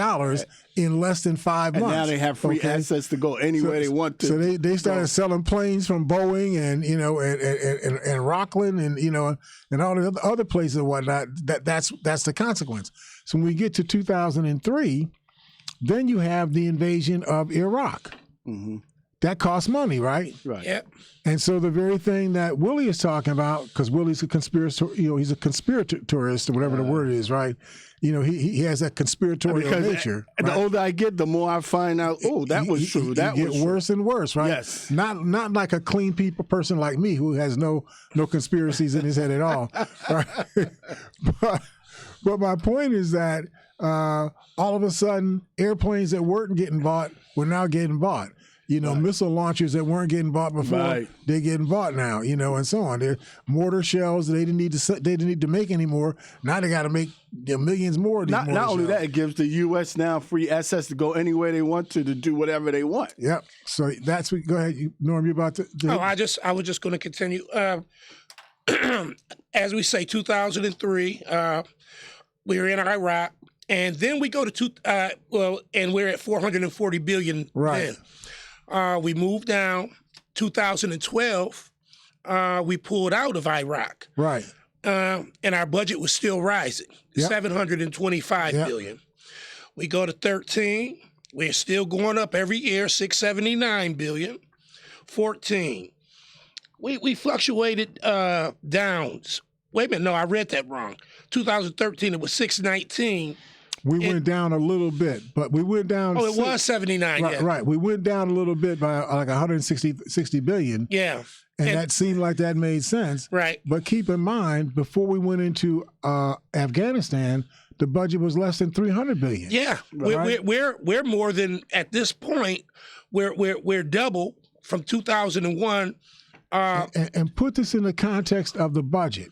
in less than 5 months. And now they have free access to go anywhere they want to. So they started selling planes from Boeing and Rockland and all the other places and whatnot. That's the consequence. So when we get to 2003, then you have the invasion of Iraq. Mm-hmm. That costs money, right? Right. Yep. And so the very thing that Willie is talking about, because Willie's a conspirator, he's a conspiratorist or whatever the word is, right? He has that conspiratorial nature. The older I get, the more I find out, that was true. That was worse and worse, right? Yes. Not like a clean person like me who has no conspiracies in his head at all. Right? But my point is that all of a sudden, airplanes that weren't getting bought were now getting bought. Missile launchers that weren't getting bought before, they're getting bought now, and so on. They're mortar shells they didn't need to make anymore. Now they got to make millions more of these mortar not only shells. that, it gives the U.S. now free access to go anywhere they want to do whatever they want. Yep. So that's what. Go ahead, Norm. You about to? I was just going to continue. As we say, 2003, we were in Iraq, and then we go to and we're at $440 billion. Right. Then. We moved down. 2012, we pulled out of Iraq. Right. And our budget was still rising, $725 billion. We go to 13, we're still going up every year, $679 billion. 14, we fluctuated downs. Wait a minute, no, I read that wrong. 2013, it was 619. We went down a little bit, but we went down. Oh, it was 79. Right, right. We went down a little bit by like 60 billion. Yeah. And that seemed like that made sense. Right. But keep in mind, before we went into Afghanistan, the budget was less than $300 billion. Yeah. Right? We're more than, at this point, we're double from 2001. And put this in the context of the budget.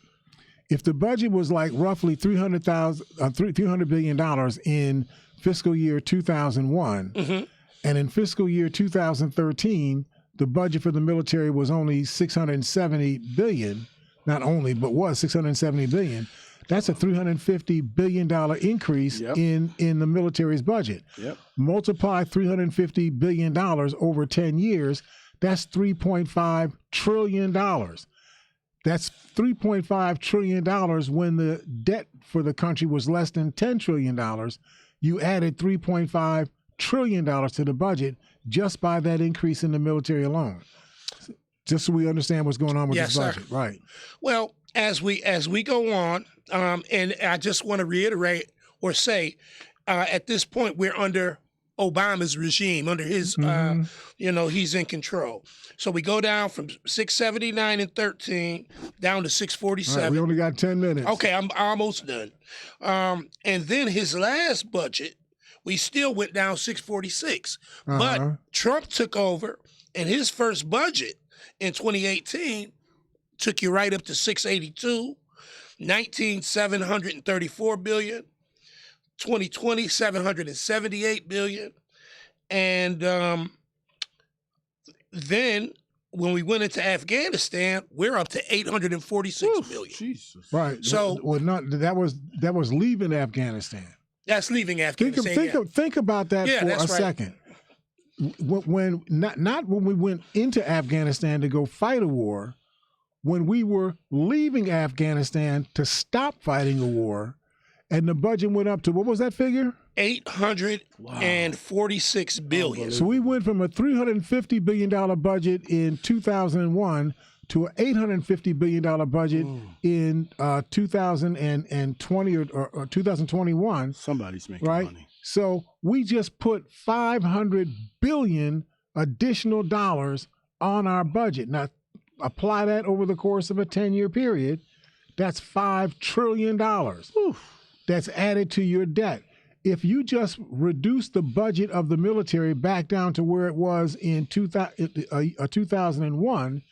If the budget was like roughly $300 billion in fiscal year 2001, mm-hmm. and in fiscal year 2013, the budget for the military was only $670 billion, not only, but was $670 billion, that's a $350 billion increase in the military's budget. Yep. Multiply $350 billion over 10 years, that's $3.5 trillion. That's $3.5 trillion when the debt for the country was less than $10 trillion. You added $3.5 trillion to the budget just by that increase in the military alone. Just so we understand what's going on with this budget. Sir. Right. Well, as we go on, and I just want to reiterate or say, at this point, we're under Obama's regime, under his, he's in control. So we go down from 679 and 13 down to 647. Right, we only got 10 minutes. Okay, I'm almost done. And then his last budget, we still went down 646. But Trump took over, and his first budget in 2018 took you right up to 682, 734 billion. 2020, $778 billion. And then when we went into Afghanistan, we're up to $846 billion. Jesus. Right. So that was leaving Afghanistan. That's leaving Afghanistan. Think about that for a second. When not when we went into Afghanistan to go fight a war, when we were leaving Afghanistan to stop fighting a war, and the budget went up to, what was that figure? $846 billion. So we went from a $350 billion budget in 2001 to an $850 billion budget in 2020 or 2021. Somebody's making money. So we just put $500 billion additional dollars on our budget. Now, apply that over the course of a 10-year period. That's $5 trillion. That's added to your debt. If you just reduce the budget of the military back down to where it was in 2001,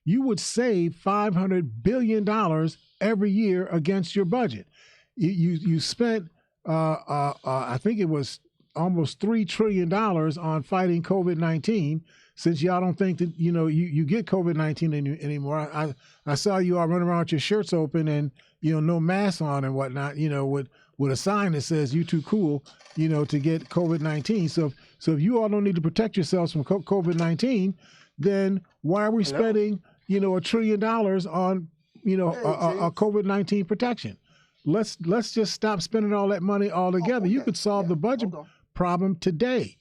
you would save $500 billion every year against your budget. You spent, I think it was almost $3 trillion on fighting COVID-19. Since y'all don't think that, you get COVID-19 anymore. I saw you all running around with your shirts open and, no mask on and whatnot, with a sign that says you too cool, to get COVID-19. So if you all don't need to protect yourselves from COVID-19, then why are we spending, $1 trillion on, a COVID-19 protection? Let's just stop spending all that money altogether. You could solve the budget problem today.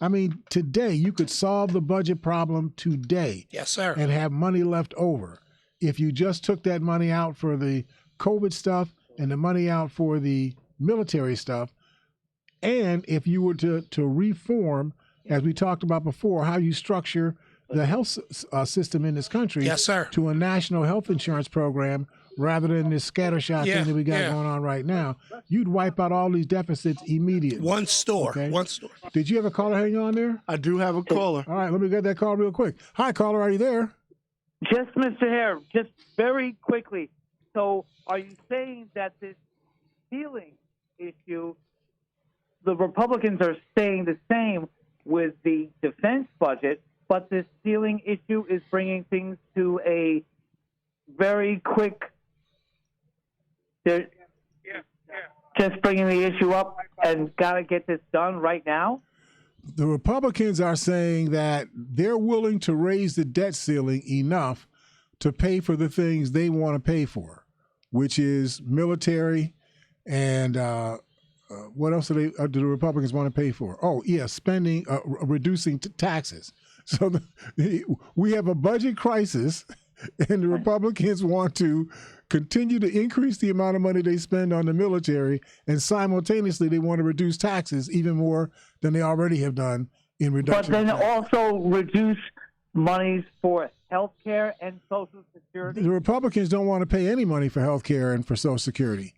I mean, today you could solve the budget problem today. Yes, sir. And have money left over. If you just took that money out for the COVID stuff and the money out for the military stuff, and if you were to reform, as we talked about before, how you structure the health system in this country, yes, sir, to a national health insurance program rather than this scattershot thing that we got going on right now, you'd wipe out all these deficits immediately. One store. Did you have a caller hanging on there? I do have a caller. All right, let me get that call real quick. Hi, caller, are you there? Just, Mr. Hare, just very quickly. So are you saying that this ceiling issue, the Republicans are staying the same with the defense budget, but this ceiling issue is bringing things to a very quick, just bringing the issue up and got to get this done right now? The Republicans are saying that they're willing to raise the debt ceiling enough to pay for the things they want to pay for, which is military and what else do the Republicans want to pay for? Oh, yeah, spending, reducing taxes. So we have a budget crisis, and the Republicans want to continue to increase the amount of money they spend on the military, and simultaneously they want to reduce taxes even more than they already have done in reduction. But then also reduce monies for health care and Social Security? The Republicans don't want to pay any money for health care and for Social Security.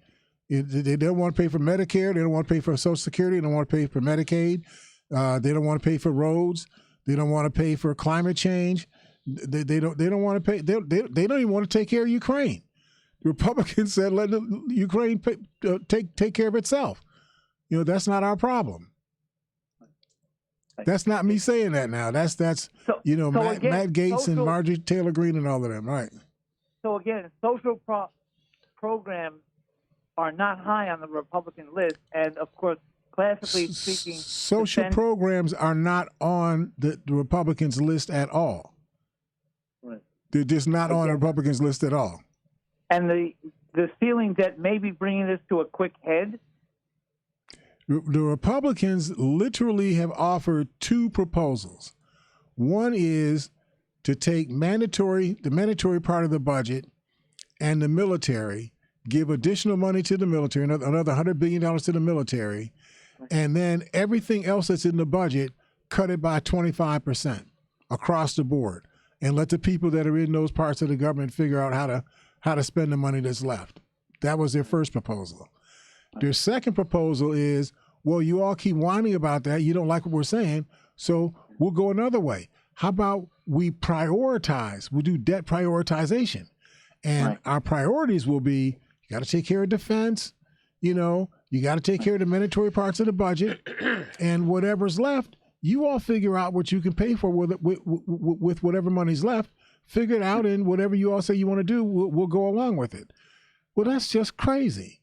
They don't want to pay for Medicare. They don't want to pay for Social Security. They don't want to pay for Medicaid. They don't want to pay for roads. They don't want to pay for climate change. They don't want to pay. They don't even want to take care of Ukraine. The Republicans said let Ukraine take care of itself. That's not our problem. That's not me saying that now. That's Matt Gaetz and Marjorie Taylor Greene and all of them, right? So again, social programs are not high on the Republican list, and of course, classically speaking, social programs are not on the Republicans' list at all. Right. They're just not on the Republicans' list at all. And the feeling that maybe bringing this to a quick head. The Republicans literally have offered two proposals. One is to take the mandatory part of the budget and the military, give additional money to the military, another $100 billion to the military, and then everything else that's in the budget, cut it by 25% across the board, and let the people that are in those parts of the government figure out how to spend the money that's left. That was their first proposal. Their second proposal is, well, you all keep whining about that. You don't like what we're saying, so we'll go another way. How about we prioritize? We'll do debt prioritization. And our priorities will be, you got to take care of defense. You You got to take care of the mandatory parts of the budget, and whatever's left, you all figure out what you can pay for with whatever money's left. Figure it out, and whatever you all say you want to do, we'll go along with it. Well, that's just crazy.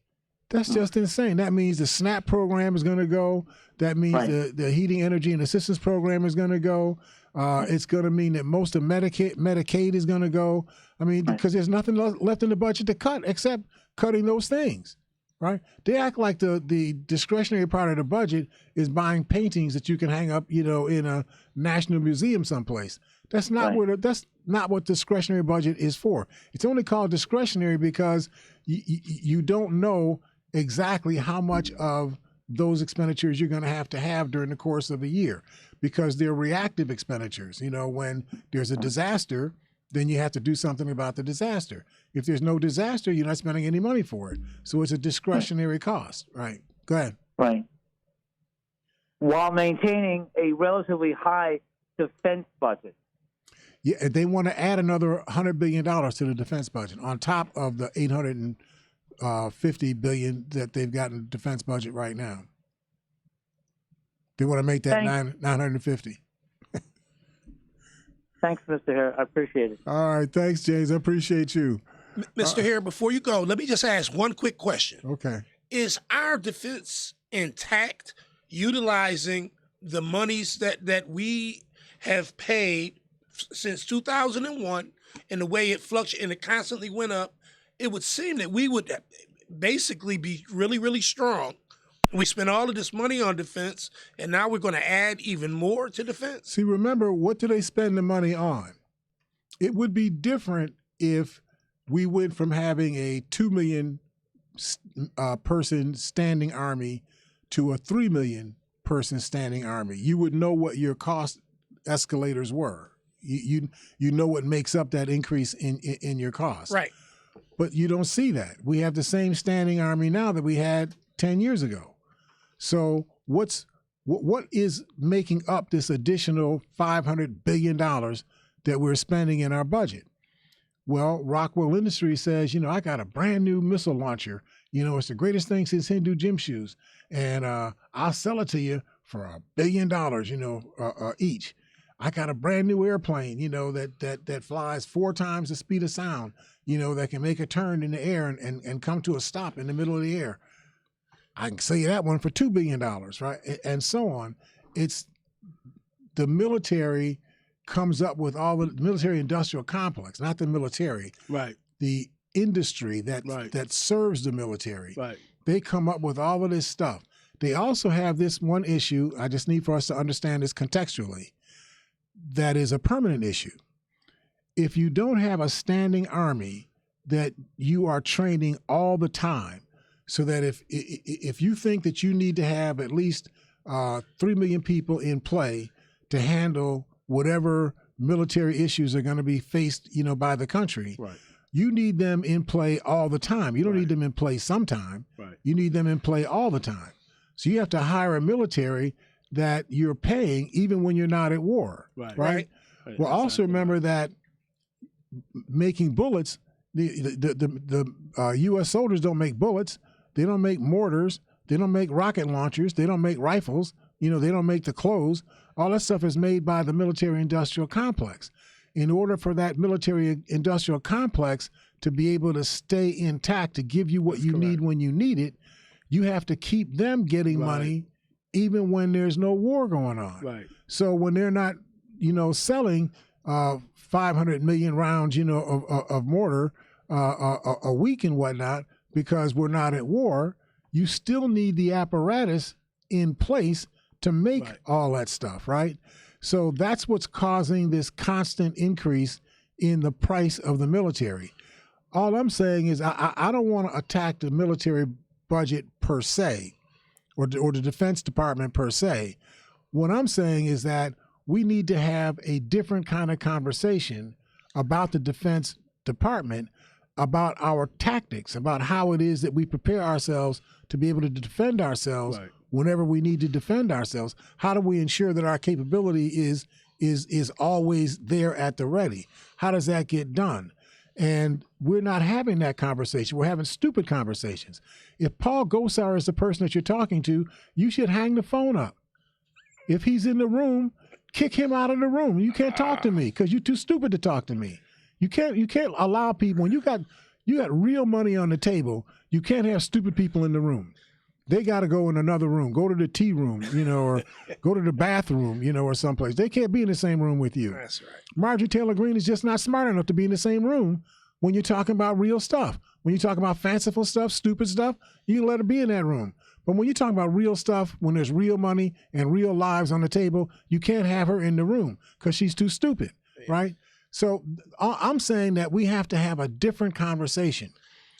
That's just insane. That means the SNAP program is going to go. That means the heating, energy, and assistance program is going to go. It's going to mean that most of Medicaid is going to go. I mean, because there's nothing left in the budget to cut except cutting those things, right? They act like the discretionary part of the budget is buying paintings that you can hang up, in a national museum someplace. That's not that's not what discretionary budget is for. It's only called discretionary because you don't know exactly how much of those expenditures you're going to have during the course of a year, because they're reactive expenditures. When there's a disaster, then you have to do something about the disaster. If there's no disaster, you're not spending any money for it. So it's a discretionary cost. Right. Go ahead. Right. While maintaining a relatively high defense budget. Yeah, they want to add another $100 billion to the defense budget on top of the $850 billion that they've got in the defense budget right now. They want to make that 950. Thanks, Mr. Hare. I appreciate it. All right. Thanks, James. I appreciate you. Mr. Hare, before you go, let me just ask one quick question. Okay. Is our defense intact, utilizing the monies that we have paid since 2001 and the way it fluctuated and it constantly went up? It would seem that we would basically be really, really strong. We spent all of this money on defense, and now we're going to add even more to defense. See, remember, what do they spend the money on? It would be different if we went from having a 2 million person standing army to a 3 million person standing army. You would know what your cost escalators were. You know what makes up that increase in your cost. Right. But you don't see that. We have the same standing army now that we had 10 years ago. So what is making up this additional $500 billion that we're spending in our budget? Well, Rockwell Industries says, I got a brand new missile launcher. It's the greatest thing since Hindu gym shoes. And I'll sell it to you for $1 billion, each. I got a brand new airplane, that flies 4 times the speed of sound, that can make a turn in the air and come to a stop in the middle of the air. I can sell you that one for $2 billion, right? And so on. It's the military comes up with all the military industrial complex, not the military. Right. The industry that serves the military. Right. They come up with all of this stuff. They also have this one issue, I just need for us to understand this contextually, that is a permanent issue. If you don't have a standing army that you are training all the time, so that if you think that you need to have at least 3 million people in play to handle whatever military issues are going to be faced, by the country, right, you need them in play all the time. You don't need them in play sometime. Right. You need them in play all the time. So you have to hire a military that you're paying even when you're not at war. Right. Well, also remember that making bullets, the U.S. soldiers don't make bullets. They don't make mortars. They don't make rocket launchers. They don't make rifles. They don't make the clothes. All that stuff is made by the military-industrial complex. In order for that military-industrial complex to be able to stay intact, to give you what you need when you need it, you have to keep them getting money even when there's no war going on. Right. So when they're not, selling 500 million rounds, of mortar a week and whatnot, because we're not at war, you still need the apparatus in place to make all that stuff, right? So that's what's causing this constant increase in the price of the military. All I'm saying is I don't want to attack the military budget per se, or the Defense Department per se. What I'm saying is that we need to have a different kind of conversation about the Defense Department, about our tactics, about how it is that we prepare ourselves to be able to defend ourselves whenever we need to defend ourselves. How do we ensure that our capability is always there at the ready? How does that get done? And we're not having that conversation. We're having stupid conversations. If Paul Gosar is the person that you're talking to, you should hang the phone up. If he's in the room, kick him out of the room. You can't talk to me because you're too stupid to talk to me. You can't allow people, when you got real money on the table, you can't have stupid people in the room. They got to go in another room, go to the tea room, or go to the bathroom, or someplace. They can't be in the same room with you. That's right. Marjorie Taylor Greene is just not smart enough to be in the same room when you're talking about real stuff. When you're talking about fanciful stuff, stupid stuff, you can let her be in that room. But when you're talking about real stuff, when there's real money and real lives on the table, you can't have her in the room because she's too stupid, right? So I'm saying that we have to have a different conversation.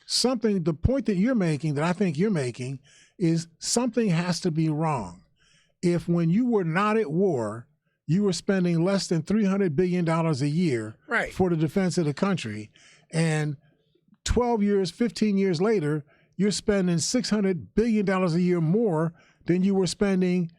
The point that you're making, that I think you're making, is something has to be wrong. If when you were not at war, you were spending less than $300 billion a year for the defense of the country, and 12 years, 15 years later, you're spending $600 billion a year more than you were spending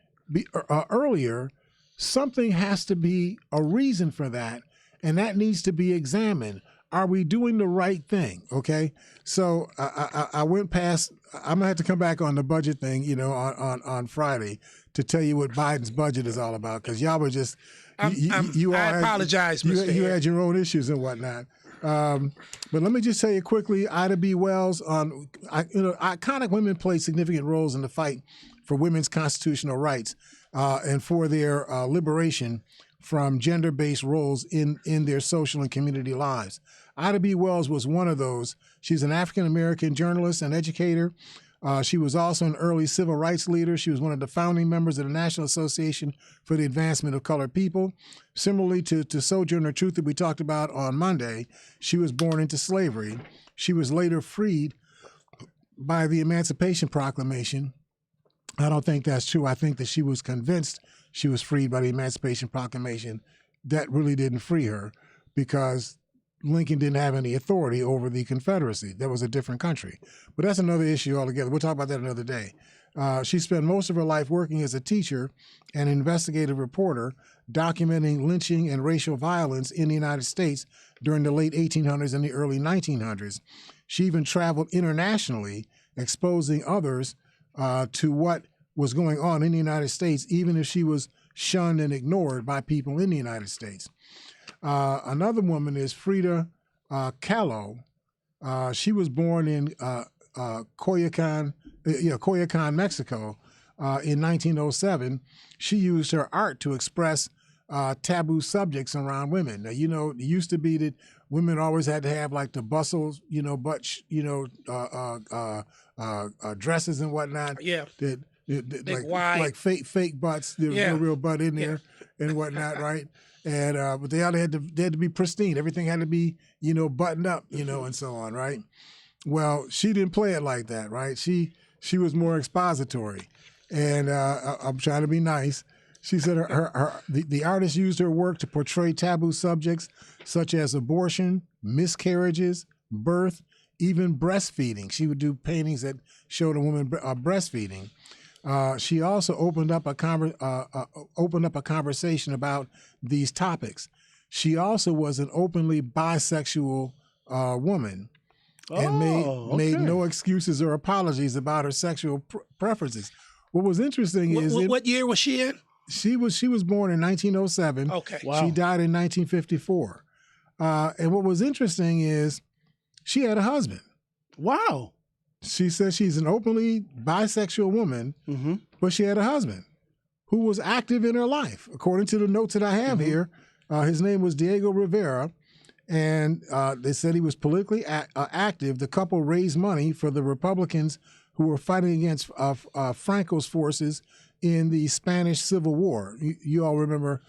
earlier, something has to be a reason for that, and that needs to be examined. Are we doing the right thing? Okay, so I went past. I'm gonna have to come back on the budget thing, on Friday to tell you what Biden's budget is all about, because y'all were just. I apologize, Mr. You had your own issues and whatnot. But let me just tell you quickly, Ida B. Wells, iconic women played significant roles in the fight for women's constitutional rights and for their liberation from gender-based roles in their social and community lives. Ida B. Wells was one of those. She's an African-American journalist and educator. She was also an early civil rights leader. She was one of the founding members of the National Association for the Advancement of Colored People. Similarly to Sojourner Truth that we talked about on Monday, she was born into slavery. She was later freed by the Emancipation Proclamation. I don't think that's true. I think that she was convinced she was freed by the Emancipation Proclamation. That really didn't free her because Lincoln didn't have any authority over the Confederacy. That was a different country. But that's another issue altogether. We'll talk about that another day. She spent most of her life working as a teacher and investigative reporter, documenting lynching and racial violence in the United States during the late 1800s and the early 1900s. She even traveled internationally, exposing others to what was going on in the United States, even if she was shunned and ignored by people in the United States. Another woman is Frida Kahlo. She was born in Coyoacan, Mexico, in 1907. She used her art to express taboo subjects around women. Now, it used to be that women always had to have like the bustles, dresses and whatnot. Yeah. Like wide. Like fake butts. There was no real butt in there and whatnot, right? And but they had to be pristine. Everything had to be, buttoned up, and so on, right? Well, she didn't play it like that, right? She was more expository, and I'm trying to be nice. She said the artist used her work to portray taboo subjects such as abortion, miscarriages, birth, even breastfeeding. She would do paintings that showed a woman breastfeeding. She also opened up a conversation about these topics. She also was an openly bisexual woman and made no excuses or apologies about her sexual preferences. What was interesting is what year was she in? She was born in 1907. Okay. Wow. She died in 1954. And what was interesting is she had a husband. Wow. She says she's an openly bisexual woman, but she had a husband who was active in her life. According to the notes that I have here, his name was Diego Rivera, and they said he was politically active. The couple raised money for the Republicans who were fighting against Franco's forces in the Spanish Civil War. You all remember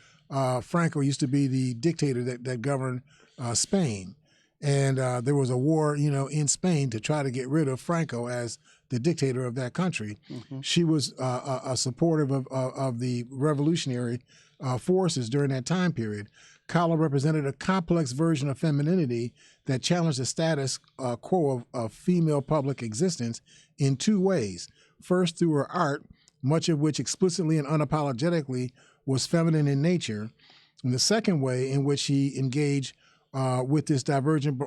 Franco used to be the dictator that governed Spain. And there was a war, in Spain to try to get rid of Franco as the dictator of that country. She was a supportive of the revolutionary forces during that time period. Kahlo represented a complex version of femininity that challenged the status quo of female public existence in two ways. First, through her art, much of which explicitly and unapologetically was feminine in nature. And the second way in which she engaged with this divergent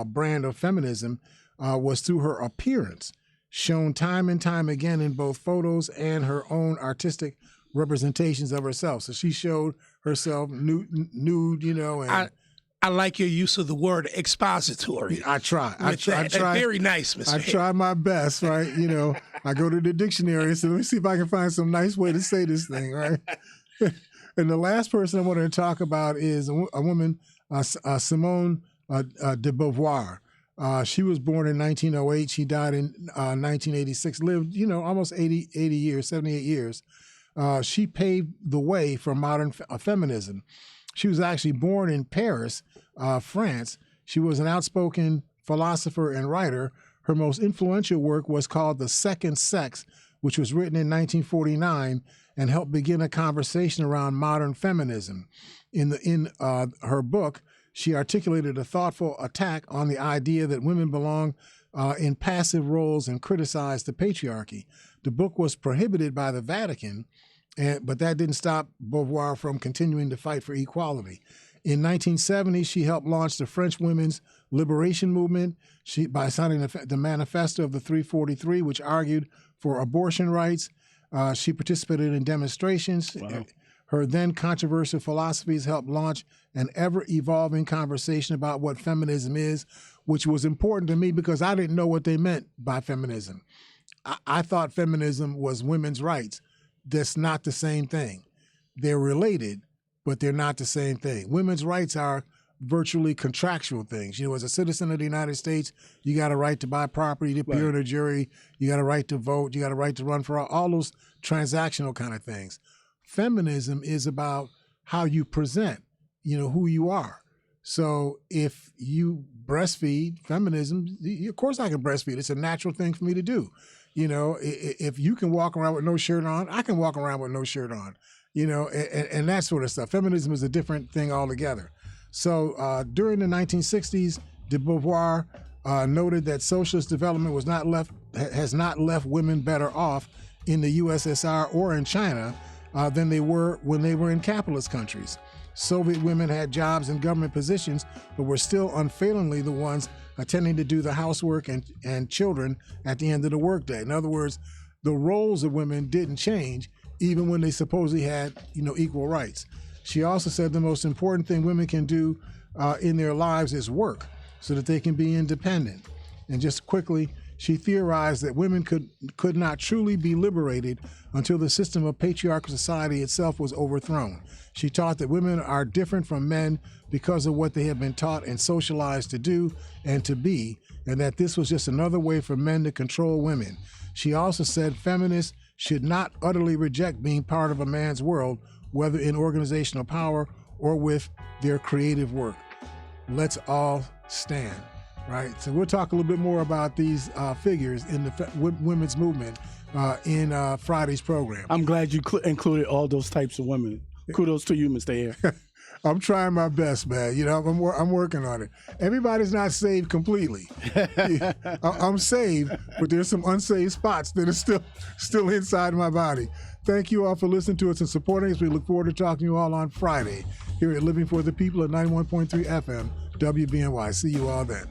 brand of feminism was through her appearance, shown time and time again in both photos and her own artistic representations of herself. So she showed herself nude, and I like your use of the word expository. I try. Very nice, Mr. I try my best, right? I go to the dictionary and say, let me see if I can find some nice way to say this thing, right? And the last person I wanted to talk about is a woman, Simone de Beauvoir. She was born in 1908. She died in 1986, lived, almost 78 years. She paved the way for modern feminism. She was actually born in Paris, France. She was an outspoken philosopher and writer. Her most influential work was called The Second Sex, which was written in 1949 and helped begin a conversation around modern feminism. In her book, she articulated a thoughtful attack on the idea that women belong in passive roles and criticized the patriarchy. The book was prohibited by the Vatican, but that didn't stop Beauvoir from continuing to fight for equality. In 1970, she helped launch the French women's liberation movement by signing the Manifesto of the 343, which argued for abortion rights. She participated in demonstrations. Wow. Her then controversial philosophies helped launch an ever-evolving conversation about what feminism is, which was important to me because I didn't know what they meant by feminism. I thought feminism was women's rights. That's not the same thing. They're related, but they're not the same thing. Women's rights are virtually contractual things. As a citizen of the United States, you got a right to buy property, to appear in a jury, you got a right to vote, you got a right to run for all those transactional kind of things. Feminism is about how you present, who you are. So if you breastfeed, feminism, of course I can breastfeed. It's a natural thing for me to do. If you can walk around with no shirt on, I can walk around with no shirt on, and that sort of stuff. Feminism is a different thing altogether. So during the 1960s, de Beauvoir noted that socialist development has not left women better off in the USSR or in China than they were when they were in capitalist countries. Soviet women had jobs in government positions, but were still unfailingly the ones attending to do the housework and children at the end of the workday. In other words, the roles of women didn't change even when they supposedly had, equal rights. She also said the most important thing women can do in their lives is work so that they can be independent. And just quickly, she theorized that women could not truly be liberated until the system of patriarchal society itself was overthrown. She taught that women are different from men because of what they have been taught and socialized to do and to be, and that this was just another way for men to control women. She also said feminists should not utterly reject being part of a man's world, whether in organizational power or with their creative work. Let's all stand. Right, so we'll talk a little bit more about these figures in the women's movement in Friday's program. I'm glad you included all those types of women. Kudos to you, Mr. Hare. I'm trying my best, man. I'm working on it. Everybody's not saved completely. I'm saved, but there's some unsaved spots that are still inside my body. Thank you all for listening to us and supporting us. We look forward to talking to you all on Friday here at Living for the People at 91.3 FM WBNY. See you all then.